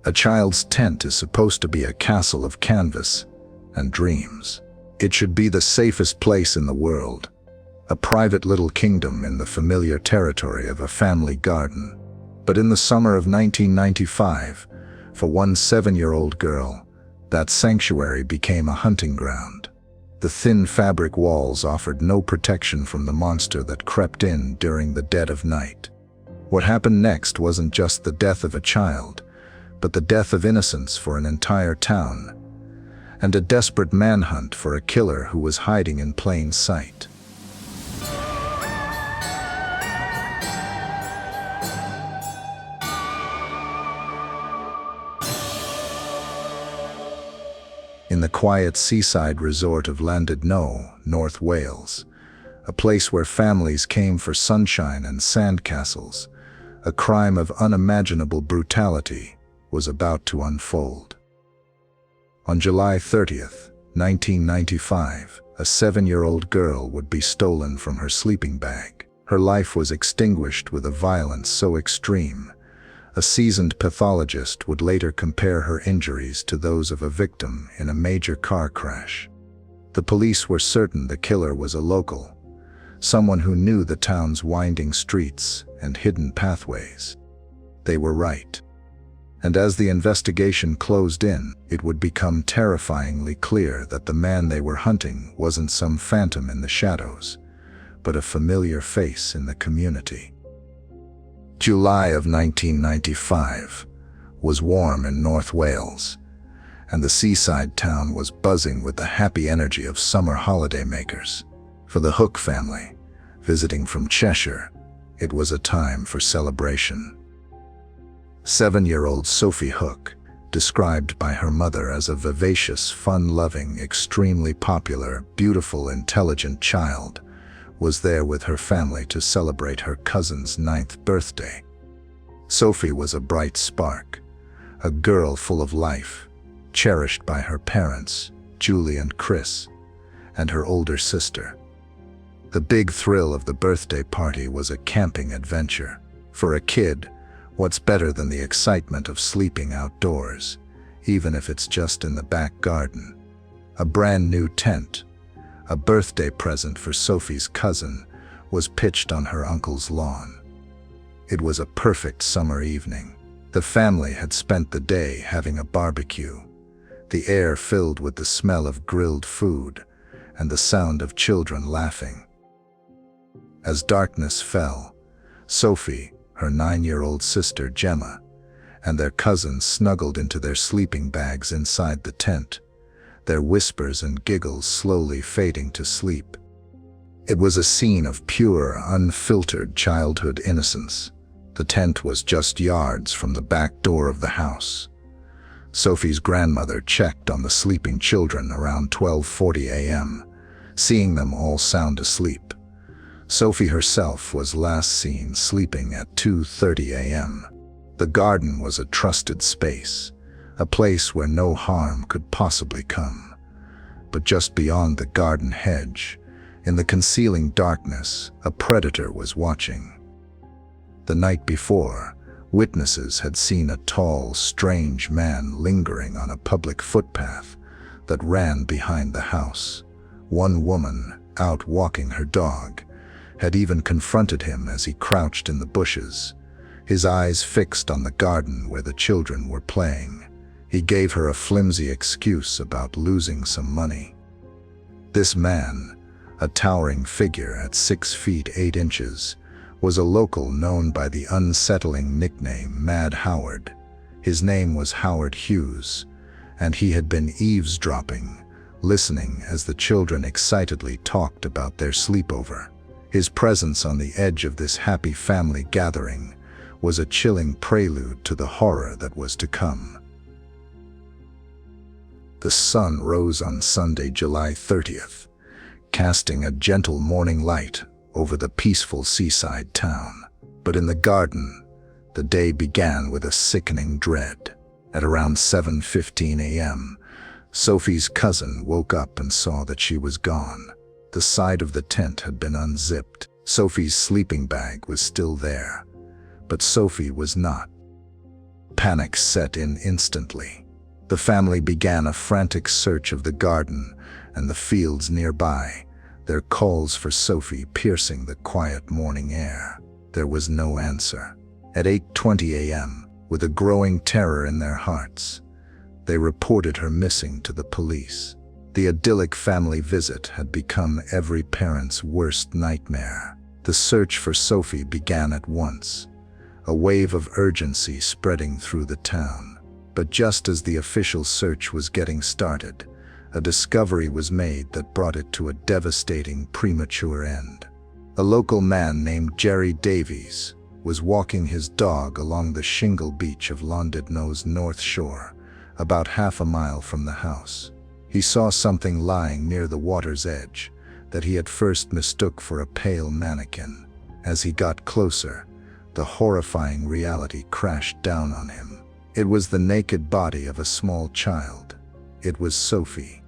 A child's tent is supposed to be a castle of canvas and dreams. It should be the safest place in the world, a private little kingdom in the familiar territory of a family garden. But in the summer of 1995, for one 7-year-old girl, that sanctuary became a hunting ground. The thin fabric walls offered no protection from the monster that crept in during the dead of night. What happened next wasn't just the death of a child, but the death of innocence for an entire town, and a desperate manhunt for a killer who was hiding in plain sight. In the quiet seaside resort of Llandudno, North Wales, a place where families came for sunshine and sandcastles, a crime of unimaginable brutality was about to unfold. On July 30th, 1995, a 7-year-old girl would be stolen from her sleeping bag. Her life was extinguished with a violence so extreme, a seasoned pathologist would later compare her injuries to those of a victim in a major car crash. The police were certain the killer was a local, someone who knew the town's winding streets and hidden pathways. They were right. And as the investigation closed in, it would become terrifyingly clear that the man they were hunting wasn't some phantom in the shadows, but a familiar face in the community. July of 1995 was warm in North Wales, and the seaside town was buzzing with the happy energy of summer holidaymakers. For the Hook family, visiting from Cheshire, it was a time for celebration. 7-year-old Sophie Hook, described by her mother as a vivacious, fun-loving, extremely popular, beautiful, intelligent child, was there with her family to celebrate her cousin's 9th birthday. Sophie was a bright spark, a girl full of life, cherished by her parents, Julie and Chris, and her older sister. The big thrill of the birthday party was a camping adventure. For a kid, what's better than the excitement of sleeping outdoors, even if it's just in the back garden? A brand new tent, a birthday present for Sophie's cousin, was pitched on her uncle's lawn. It was a perfect summer evening. The family had spent the day having a barbecue, the air filled with the smell of grilled food and the sound of children laughing. As darkness fell, Sophie, her 9-year-old sister Gemma, and their cousins snuggled into their sleeping bags inside the tent, their whispers and giggles slowly fading to sleep. It was a scene of pure, unfiltered childhood innocence. The tent was just yards from the back door of the house. Sophie's grandmother checked on the sleeping children around 12:40 a.m., seeing them all sound asleep. Sophie herself was last seen sleeping at 2:30 a.m. The garden was a trusted space, a place where no harm could possibly come. But just beyond the garden hedge, in the concealing darkness, a predator was watching. The night before, witnesses had seen a tall, strange man lingering on a public footpath that ran behind the house. One woman, out walking her dog, had even confronted him as he crouched in the bushes, his eyes fixed on the garden where the children were playing. He gave her a flimsy excuse about losing some money. This man, a towering figure at 6 feet 8 inches, was a local known by the unsettling nickname Mad Howard. His name was Howard Hughes, and he had been eavesdropping, listening as the children excitedly talked about their sleepover. His presence on the edge of this happy family gathering was a chilling prelude to the horror that was to come. The sun rose on Sunday, July 30th, casting a gentle morning light over the peaceful seaside town. But in the garden, the day began with a sickening dread. At around 7:15 a.m., Sophie's cousin woke up and saw that she was gone. The side of the tent had been unzipped. Sophie's sleeping bag was still there, but Sophie was not. panic set in instantly. The family began a frantic search of the garden and the fields nearby, their calls for Sophie piercing the quiet morning air. There was no answer. At 8:20 a.m., with a growing terror in their hearts, they reported her missing to the police. The idyllic family visit had become every parent's worst nightmare. The search for Sophie began at once, a wave of urgency spreading through the town. But just as the official search was getting started, a discovery was made that brought it to a devastating premature end. A local man named Jerry Davies was walking his dog along the shingle beach of Llandudno's north shore, about half a mile from the house. He saw something lying near the water's edge that he at first mistook for a pale mannequin. As he got closer, the horrifying reality crashed down on him. It was the naked body of a small child. It was Sophie.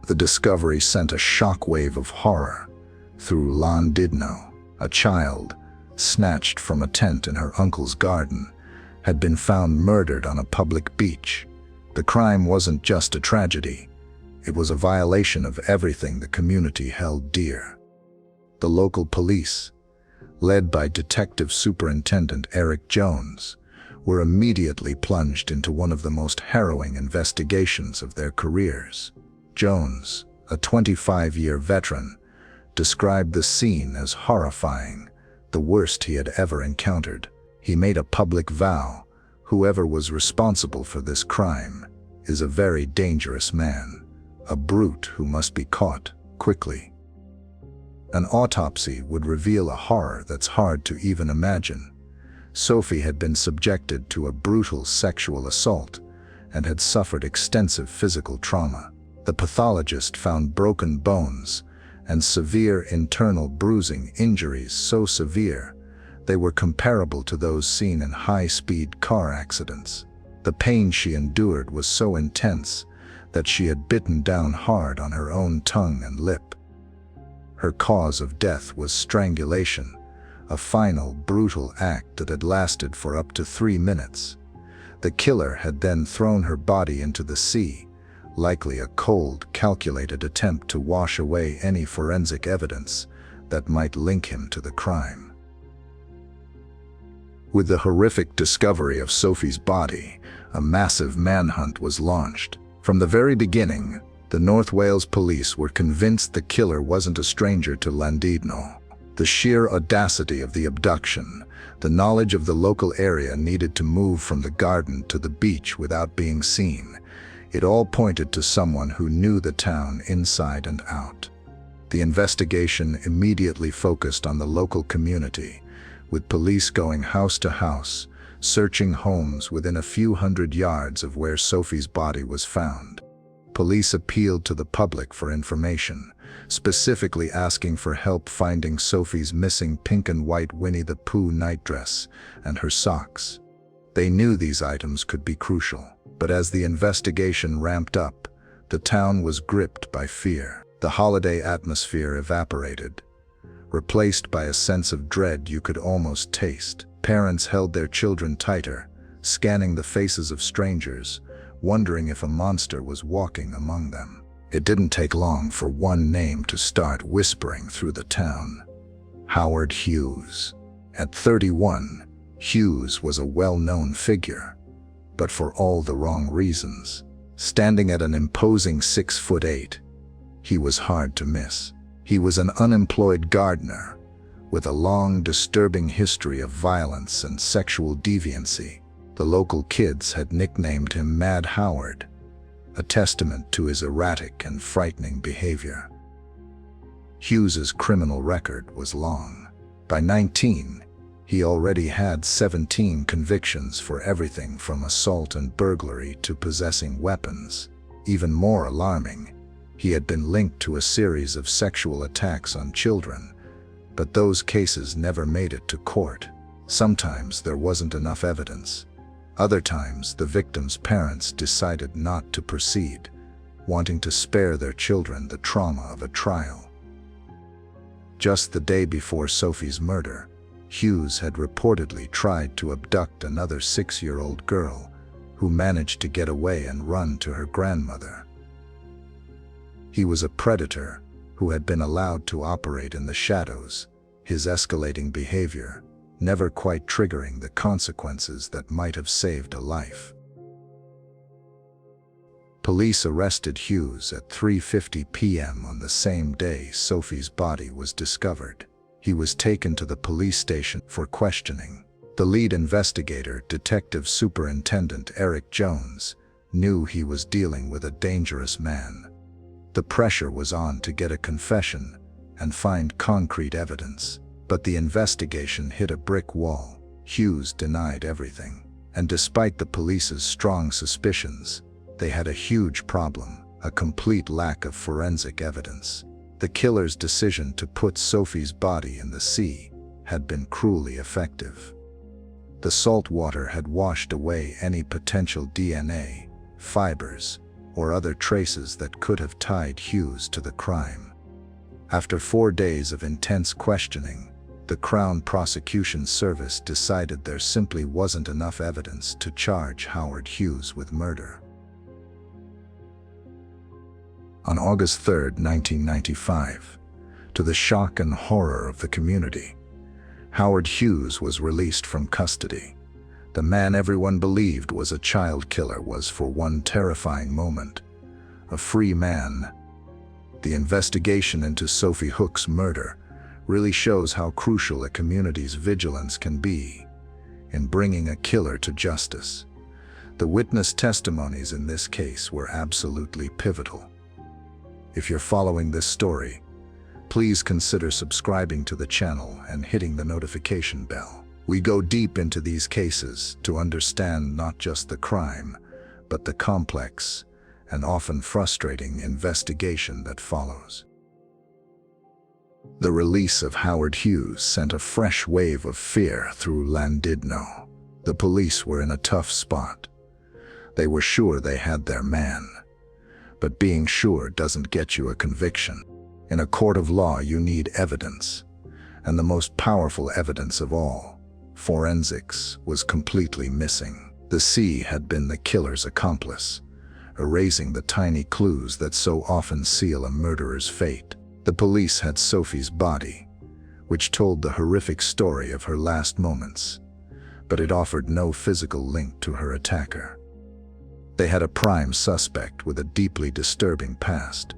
The discovery sent a shockwave of horror through Llandudno. A child, snatched from a tent in her uncle's garden, had been found murdered on a public beach. The crime wasn't just a tragedy. It was a violation of everything the community held dear. The local police, led by Detective Superintendent Eric Jones, were immediately plunged into one of the most harrowing investigations of their careers. Jones, a 25-year veteran, described the scene as horrifying, the worst he had ever encountered. He made a public vow: whoever was responsible for this crime is a very dangerous man, a brute who must be caught quickly. An autopsy would reveal a horror that's hard to even imagine. Sophie had been subjected to a brutal sexual assault and had suffered extensive physical trauma. The pathologist found broken bones and severe internal bruising injuries so severe they were comparable to those seen in high-speed car accidents. The pain she endured was so intense that she had bitten down hard on her own tongue and lip. Her cause of death was strangulation, a final, brutal act that had lasted for up to 3 minutes. The killer had then thrown her body into the sea, likely a cold, calculated attempt to wash away any forensic evidence that might link him to the crime. With the horrific discovery of Sophie's body, a massive manhunt was launched. From the very beginning, the North Wales police were convinced the killer wasn't a stranger to Llandudno. The sheer audacity of the abduction, the knowledge of the local area needed to move from the garden to the beach without being seen, it all pointed to someone who knew the town inside and out. The investigation immediately focused on the local community, with police going house to house, searching homes within a few hundred yards of where Sophie's body was found. Police appealed to the public for information, specifically asking for help finding Sophie's missing pink and white Winnie the Pooh nightdress and her socks. They knew these items could be crucial, but as the investigation ramped up, the town was gripped by fear. The holiday atmosphere evaporated, replaced by a sense of dread you could almost taste. Parents held their children tighter, scanning the faces of strangers, wondering if a monster was walking among them. It didn't take long for one name to start whispering through the town: Howard Hughes. At 31, Hughes was a well-known figure, but for all the wrong reasons. Standing at an imposing 6'8", he was hard to miss. He was an unemployed gardener with a long, disturbing history of violence and sexual deviancy. The local kids had nicknamed him Mad Howard, a testament to his erratic and frightening behavior. Hughes's criminal record was long. By 19, he already had 17 convictions for everything from assault and burglary to possessing weapons. Even more alarming, he had been linked to a series of sexual attacks on children, but those cases never made it to court. Sometimes there wasn't enough evidence. Other times, the victims' parents decided not to proceed, wanting to spare their children the trauma of a trial. Just the day before Sophie's murder, Hughes had reportedly tried to abduct another 6-year-old girl who managed to get away and run to her grandmother. He was a predator who had been allowed to operate in the shadows, his escalating behavior never quite triggering the consequences that might have saved a life. Police arrested Hughes at 3:50 p.m. on the same day Sophie's body was discovered. He was taken to the police station for questioning. The lead investigator, Detective Superintendent Eric Jones, knew he was dealing with a dangerous man. The pressure was on to get a confession and find concrete evidence. But the investigation hit a brick wall. Hughes denied everything. And despite the police's strong suspicions, they had a huge problem: a complete lack of forensic evidence. The killer's decision to put Sophie's body in the sea had been cruelly effective. The salt water had washed away any potential DNA, fibers, or other traces that could have tied Hughes to the crime. After 4 days of intense questioning, the Crown Prosecution Service decided there simply wasn't enough evidence to charge Howard Hughes with murder. On August 3, 1995, to the shock and horror of the community, Howard Hughes was released from custody. The man everyone believed was a child killer was, for one terrifying moment, a free man. The investigation into Sophie Hook's murder really shows how crucial a community's vigilance can be in bringing a killer to justice. The witness testimonies in this case were absolutely pivotal. If you're following this story, please consider subscribing to the channel and hitting the notification bell. We go deep into these cases to understand not just the crime, but the complex and often frustrating investigation that follows. The release of Howard Hughes sent a fresh wave of fear through Llandudno. The police were in a tough spot. They were sure they had their man. But being sure doesn't get you a conviction. In a court of law, you need evidence. And the most powerful evidence of all, forensics, was completely missing. The sea had been the killer's accomplice, erasing the tiny clues that so often seal a murderer's fate. The police had Sophie's body, which told the horrific story of her last moments, but it offered no physical link to her attacker. They had a prime suspect with a deeply disturbing past,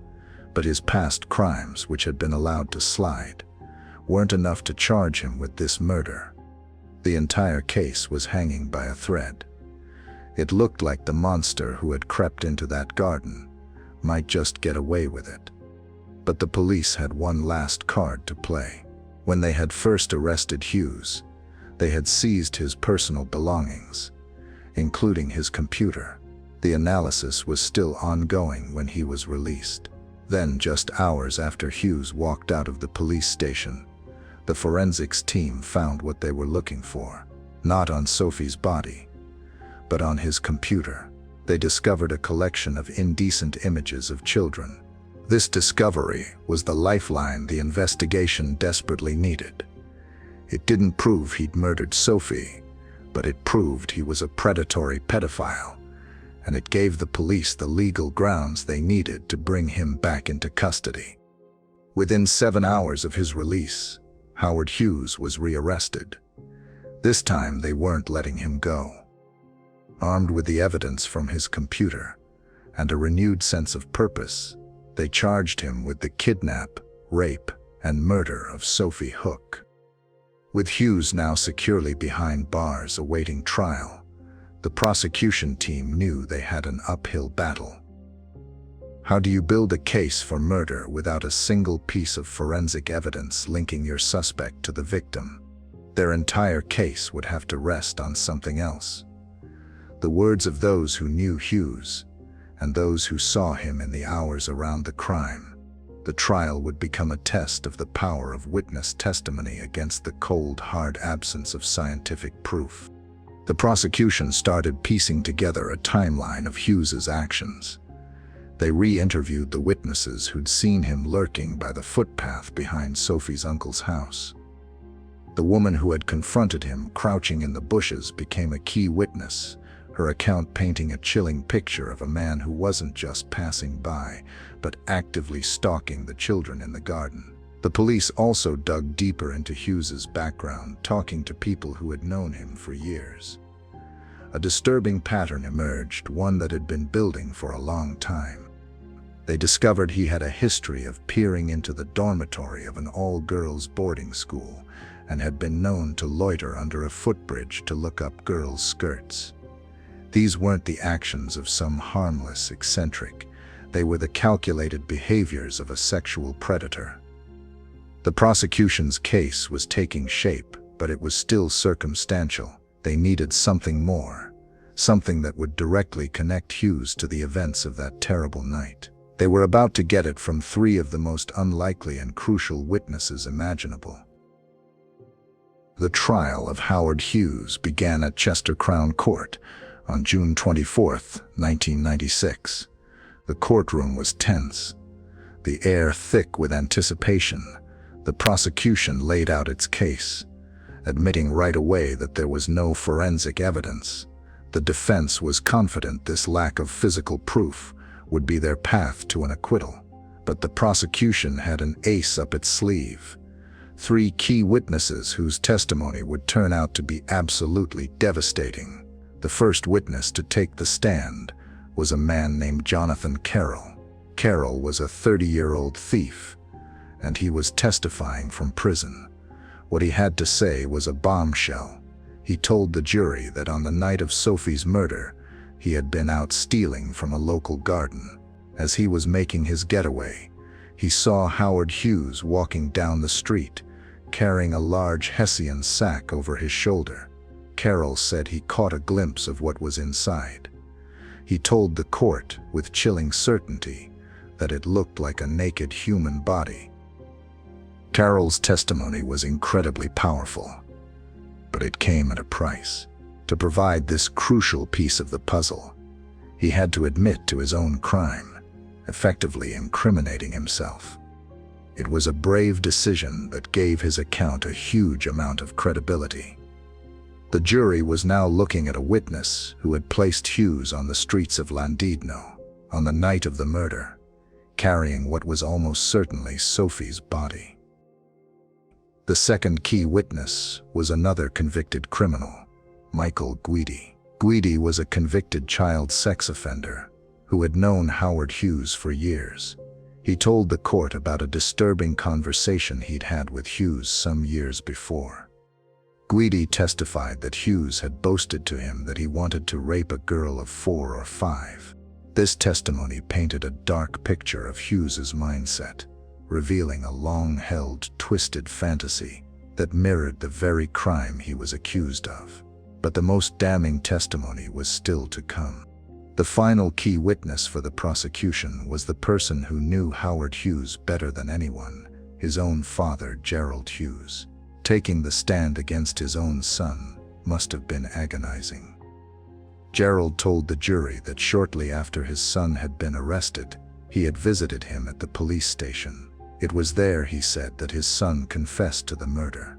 but his past crimes, which had been allowed to slide, weren't enough to charge him with this murder. The entire case was hanging by a thread. It looked like the monster who had crept into that garden might just get away with it. But the police had one last card to play. When they had first arrested Hughes, they had seized his personal belongings, including his computer. The analysis was still ongoing when he was released. Then, just hours after Hughes walked out of the police station, the forensics team found what they were looking for. Not on Sophie's body, but on his computer. They discovered a collection of indecent images of children. This discovery was the lifeline the investigation desperately needed. It didn't prove he'd murdered Sophie, but it proved he was a predatory pedophile, and it gave the police the legal grounds they needed to bring him back into custody. Within 7 hours of his release, Howard Hughes was rearrested. This time they weren't letting him go. Armed with the evidence from his computer and a renewed sense of purpose, they charged him with the kidnap, rape, and murder of Sophie Hook. With Hughes now securely behind bars awaiting trial, the prosecution team knew they had an uphill battle. How do you build a case for murder without a single piece of forensic evidence linking your suspect to the victim? Their entire case would have to rest on something else. The words of those who knew Hughes and those who saw him in the hours around the crime. The trial would become a test of the power of witness testimony against the cold, hard absence of scientific proof. The prosecution started piecing together a timeline of Hughes's actions. They re-interviewed the witnesses who'd seen him lurking by the footpath behind Sophie's uncle's house. The woman who had confronted him, crouching in the bushes, became a key witness, her account painting a chilling picture of a man who wasn't just passing by, but actively stalking the children in the garden. The police also dug deeper into Hughes's background, talking to people who had known him for years. A disturbing pattern emerged, one that had been building for a long time. They discovered he had a history of peering into the dormitory of an all-girls boarding school and had been known to loiter under a footbridge to look up girls' skirts. These weren't the actions of some harmless eccentric. They were the calculated behaviors of a sexual predator. The prosecution's case was taking shape, but it was still circumstantial. They needed something more, something that would directly connect Hughes to the events of that terrible night. They were about to get it from three of the most unlikely and crucial witnesses imaginable. The trial of Howard Hughes began at Chester Crown Court on June 24, 1996. The courtroom was tense, the air thick with anticipation. The prosecution laid out its case, admitting right away that there was no forensic evidence. The defense was confident this lack of physical proof would be their path to an acquittal. But the prosecution had an ace up its sleeve. Three key witnesses whose testimony would turn out to be absolutely devastating. The first witness to take the stand was a man named Jonathan Carroll. Carroll was a 30-year-old thief, and he was testifying from prison. What he had to say was a bombshell. He told the jury that on the night of Sophie's murder, he had been out stealing from a local garden. As he was making his getaway, he saw Howard Hughes walking down the street, carrying a large Hessian sack over his shoulder. Carroll said he caught a glimpse of what was inside. He told the court with chilling certainty that it looked like a naked human body. Carroll's testimony was incredibly powerful, but it came at a price. To provide this crucial piece of the puzzle, he had to admit to his own crime, effectively incriminating himself. It was a brave decision that gave his account a huge amount of credibility. The jury was now looking at a witness who had placed Hughes on the streets of Llandudno on the night of the murder, carrying what was almost certainly Sophie's body. The second key witness was another convicted criminal, Michael Guidi. Guidi was a convicted child sex offender who had known Howard Hughes for years. He told the court about a disturbing conversation he'd had with Hughes some years before. Guidi testified that Hughes had boasted to him that he wanted to rape a girl of 4 or 5. This testimony painted a dark picture of Hughes's mindset, revealing a long-held, twisted fantasy that mirrored the very crime he was accused of. But the most damning testimony was still to come. The final key witness for the prosecution was the person who knew Howard Hughes better than anyone, his own father, Gerald Hughes. Taking the stand against his own son must have been agonizing. Gerald told the jury that shortly after his son had been arrested, he had visited him at the police station. It was there, he said, that his son confessed to the murder.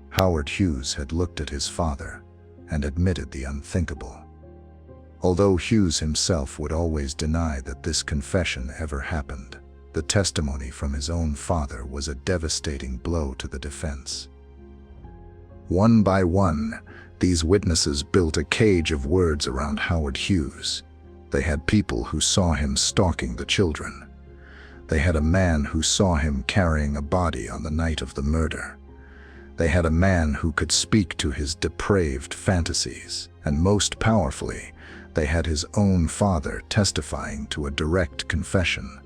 Howard Hughes had looked at his father and admitted the unthinkable. Although Hughes himself would always deny that this confession ever happened, the testimony from his own father was a devastating blow to the defense. One by one, these witnesses built a cage of words around Howard Hughes. They had people who saw him stalking the children. They had a man who saw him carrying a body on the night of the murder. They had a man who could speak to his depraved fantasies. And most powerfully, they had his own father testifying to a direct confession.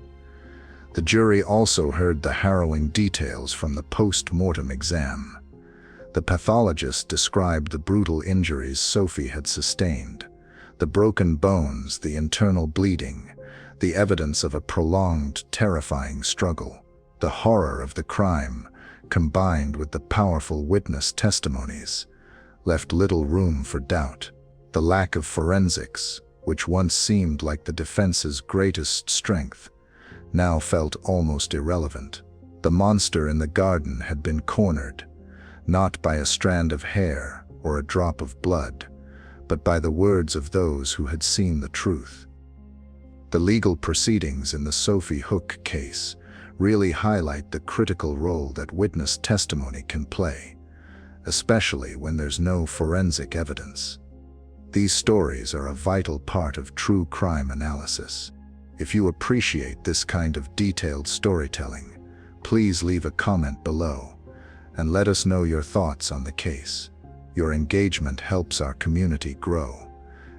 The jury also heard the harrowing details from the post-mortem exam. The pathologist described the brutal injuries Sophie had sustained, the broken bones, the internal bleeding, the evidence of a prolonged, terrifying struggle. The horror of the crime, combined with the powerful witness testimonies, left little room for doubt. The lack of forensics, which once seemed like the defense's greatest strength, now felt almost irrelevant. The monster in the garden had been cornered. not by a strand of hair or a drop of blood, but by the words of those who had seen the truth. The legal proceedings in the Sophie Hook case really highlight the critical role that witness testimony can play, especially when there's no forensic evidence. These stories are a vital part of true crime analysis. If you appreciate this kind of detailed storytelling, please leave a comment below and let us know your thoughts on the case. Your engagement helps our community grow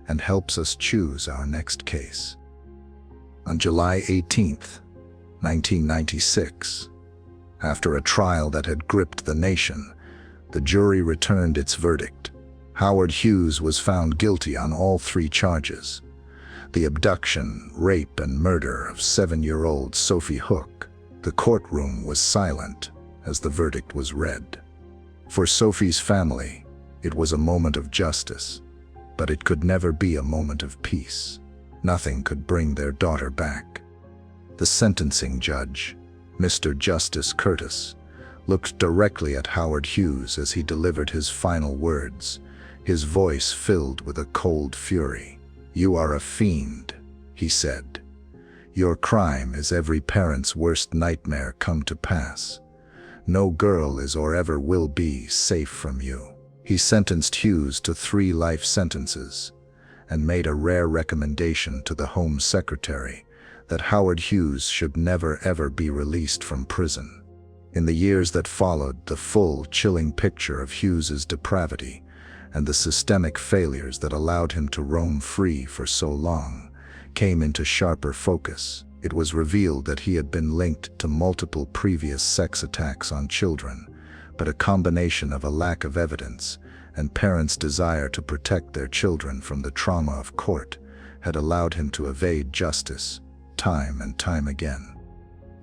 and helps us choose our next case. On July 18th, 1996, after a trial that had gripped the nation, the jury returned its verdict. Howard Hughes was found guilty on all 3 charges: the abduction, rape, and murder of 7-year-old Sophie Hook. The courtroom was silent as the verdict was read. For Sophie's family, it was a moment of justice, but it could never be a moment of peace. Nothing could bring their daughter back. The sentencing judge, Mr. Justice Curtis, looked directly at Howard Hughes as he delivered his final words, his voice filled with a cold fury. "You are a fiend," he said. "Your crime is every parent's worst nightmare come to pass. No girl is or ever will be safe from you." He sentenced Hughes to 3 life sentences and made a rare recommendation to the Home Secretary that Howard Hughes should never ever be released from prison. In the years that followed, the full, chilling picture of Hughes's depravity and the systemic failures that allowed him to roam free for so long came into sharper focus. It was revealed that he had been linked to multiple previous sex attacks on children, but a combination of a lack of evidence and parents' desire to protect their children from the trauma of court had allowed him to evade justice time and time again.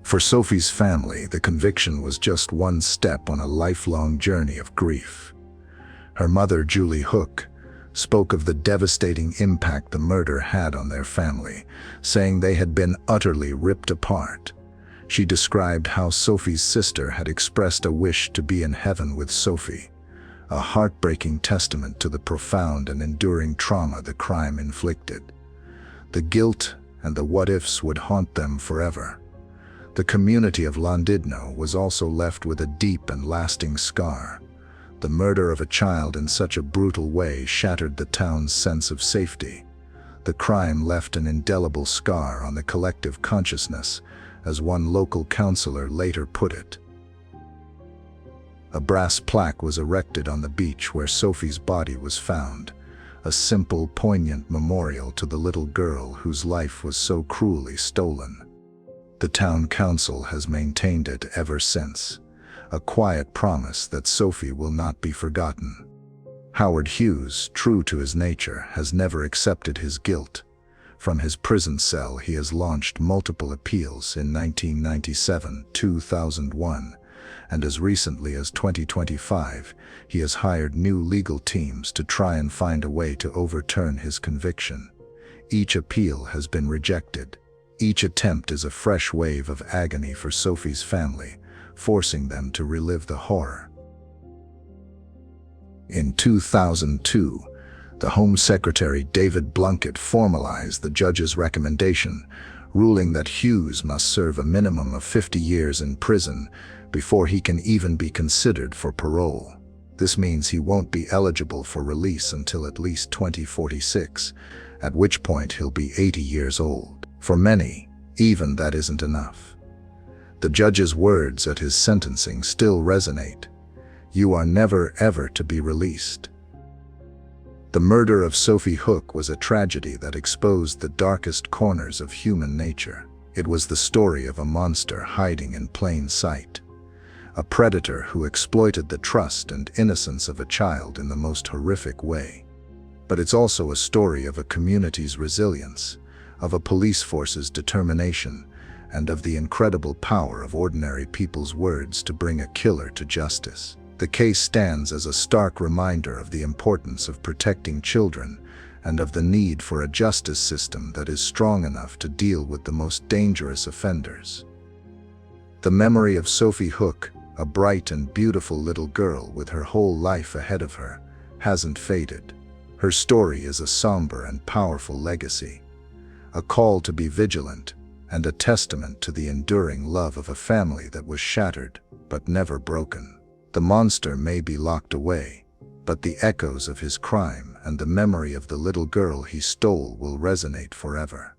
For Sophie's family, the conviction was just one step on a lifelong journey of grief. Her mother, Julie Hook, spoke of the devastating impact the murder had on their family, saying they had been utterly ripped apart. She described how Sophie's sister had expressed a wish to be in heaven with Sophie, a heartbreaking testament to the profound and enduring trauma the crime inflicted. The guilt and the what-ifs would haunt them forever. The community of Llandudno was also left with a deep and lasting scar. The murder of a child in such a brutal way shattered the town's sense of safety. The crime left an indelible scar on the collective consciousness, as one local councillor later put it. A brass plaque was erected on the beach where Sophie's body was found, a simple, poignant memorial to the little girl whose life was so cruelly stolen. The town council has maintained it ever since, a quiet promise that Sophie will not be forgotten. Howard Hughes, true to his nature, has never accepted his guilt. From his prison cell, he has launched multiple appeals in 1997, 2001, and as recently as 2025, he has hired new legal teams to try and find a way to overturn his conviction. Each appeal has been rejected. Each attempt is a fresh wave of agony for Sophie's family, forcing them to relive the horror. In 2002, the Home Secretary David Blunkett formalized the judge's recommendation, ruling that Hughes must serve a minimum of 50 years in prison before he can even be considered for parole. This means he won't be eligible for release until at least 2046, at which point he'll be 80 years old. For many, even that isn't enough. The judge's words at his sentencing still resonate. "You are never ever to be released." The murder of Sophie Hook was a tragedy that exposed the darkest corners of human nature. It was the story of a monster hiding in plain sight, a predator who exploited the trust and innocence of a child in the most horrific way. But it's also a story of a community's resilience, of a police force's determination, and of the incredible power of ordinary people's words to bring a killer to justice. The case stands as a stark reminder of the importance of protecting children and of the need for a justice system that is strong enough to deal with the most dangerous offenders. The memory of Sophie Hook, a bright and beautiful little girl with her whole life ahead of her, hasn't faded. Her story is a somber and powerful legacy, a call to be vigilant, and a testament to the enduring love of a family that was shattered but never broken. The monster may be locked away, but the echoes of his crime and the memory of the little girl he stole will resonate forever.